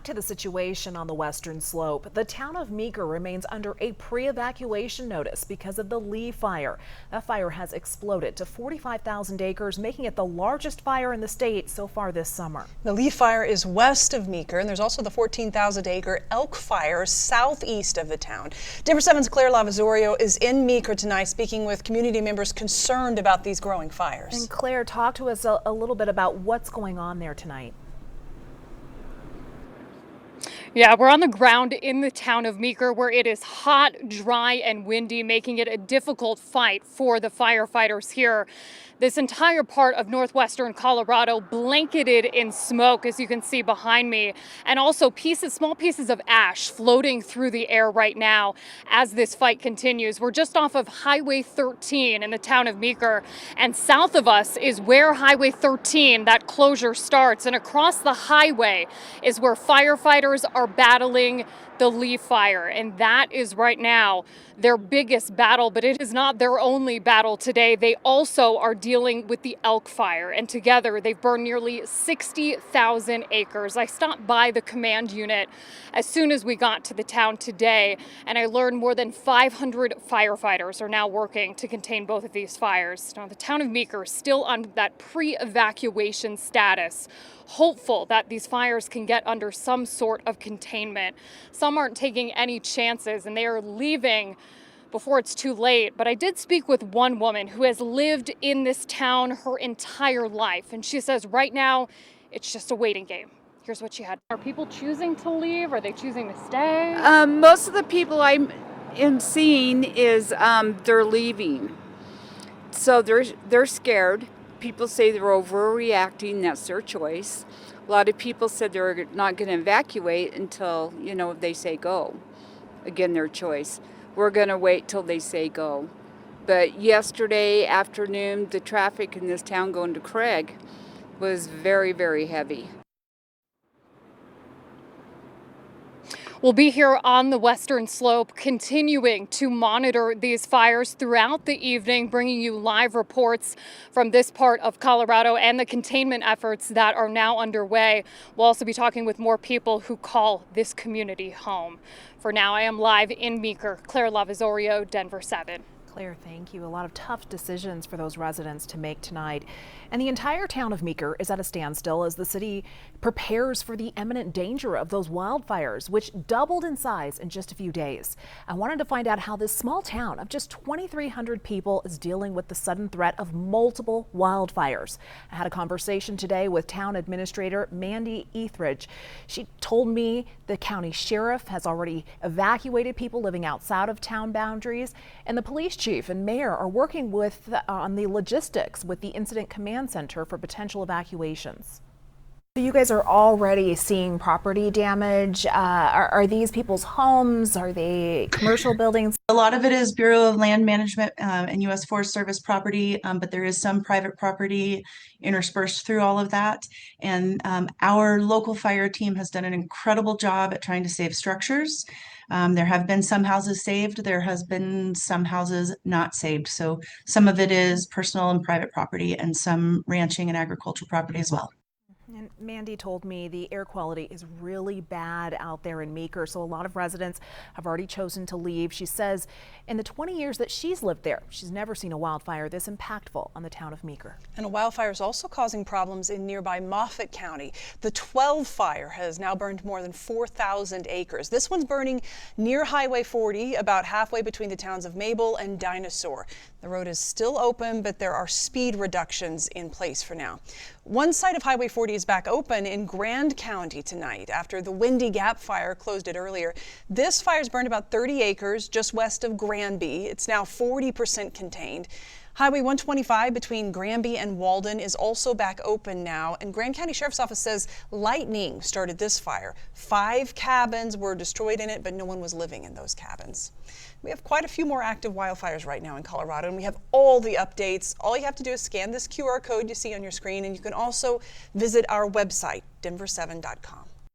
to the situation on the western slope. The town of Meeker remains under a pre-evacuation notice because of the Lee fire. That fire has exploded to 45,000 acres, making it the largest fire in the state so far this summer. The Lee fire is west of Meeker, and there's also the 14,000-acre Elk fire southeast of the town. Denver 7's Claire Lavazorio is in Meeker tonight, speaking with community members concerned about these growing fires. And Claire, talk to us a little bit about what's going on there tonight. Yeah, we're on the ground in the town of Meeker where it is hot, dry, and windy, making it a difficult fight for the firefighters here. This entire part of northwestern Colorado blanketed in smoke, as you can see behind me, and also small pieces of ash floating through the air right now as this fight continues. We're just off of Highway 13 in the town of Meeker, and south of us is where Highway 13, that closure, starts, and across the highway is where firefighters are battling the Lee fire, and that is right now their biggest battle, but it is not their only battle today. They also are dealing with the Elk fire, and together they've burned nearly 60,000 acres. I stopped by the command unit as soon as we got to the town today, and I learned more than 500 firefighters are now working to contain both of these fires. Now, the town of Meeker is still on that pre-evacuation status, hopeful that these fires can get under some sort of containment. Some aren't taking any chances, and they are leaving before it's too late. But I did speak with one woman who has lived in this town her entire life, and she says right now it's just a waiting game. Here's what she had. Are people choosing to leave? Are they choosing to stay? Most of the people I am seeing is they're leaving. So they're scared. People say they're overreacting. That's their choice. A lot of people said they're not going to evacuate until, they say go. Again, their choice. We're going to wait till they say go. But yesterday afternoon, the traffic in this town going to Craig was very, very heavy. We'll be here on the western slope continuing to monitor these fires throughout the evening, bringing you live reports from this part of Colorado and the containment efforts that are now underway. We'll also be talking with more people who call this community home. For now, I am live in Meeker. Claire Lavazorio, Denver 7. Claire, thank you. A lot of tough decisions for those residents to make tonight. And the entire town of Meeker is at a standstill as the city prepares for the imminent danger of those wildfires, which doubled in size in just a few days. I wanted to find out how this small town of just 2,300 people is dealing with the sudden threat of multiple wildfires. I had a conversation today with town administrator Mandy Etheridge. She told me the county sheriff has already evacuated people living outside of town boundaries, and the police chief and mayor are working on the logistics with the incident command center for potential evacuations. So you guys are already seeing property damage. Are these people's homes? Are they commercial buildings? A lot of it is Bureau of Land Management and U.S. Forest Service property, but there is some private property interspersed through all of that. And our local fire team has done an incredible job at trying to save structures. There have been some houses saved. There has been some houses not saved. So some of it is personal and private property, and some ranching and agricultural property as well. And Mandy told me the air quality is really bad out there in Meeker, so a lot of residents have already chosen to leave. She says in the 20 years that she's lived there, she's never seen a wildfire this impactful on the town of Meeker. And a wildfire is also causing problems in nearby Moffett County. The 12 fire has now burned more than 4,000 acres. This one's burning near Highway 40, about halfway between the towns of Mabel and Dinosaur. The road is still open, but there are speed reductions in place for now. One side of Highway 40 is back open in Grand County tonight after the Windy Gap fire closed it earlier. This fire's burned about 30 acres just west of Granby. It's now 40% contained. Highway 125 between Granby and Walden is also back open now, and Grand County Sheriff's Office says lightning started this fire. 5 cabins were destroyed in it, but no one was living in those cabins. We have quite a few more active wildfires right now in Colorado, and we have all the updates. All you have to do is scan this QR code you see on your screen, and you can also visit our website, denver7.com.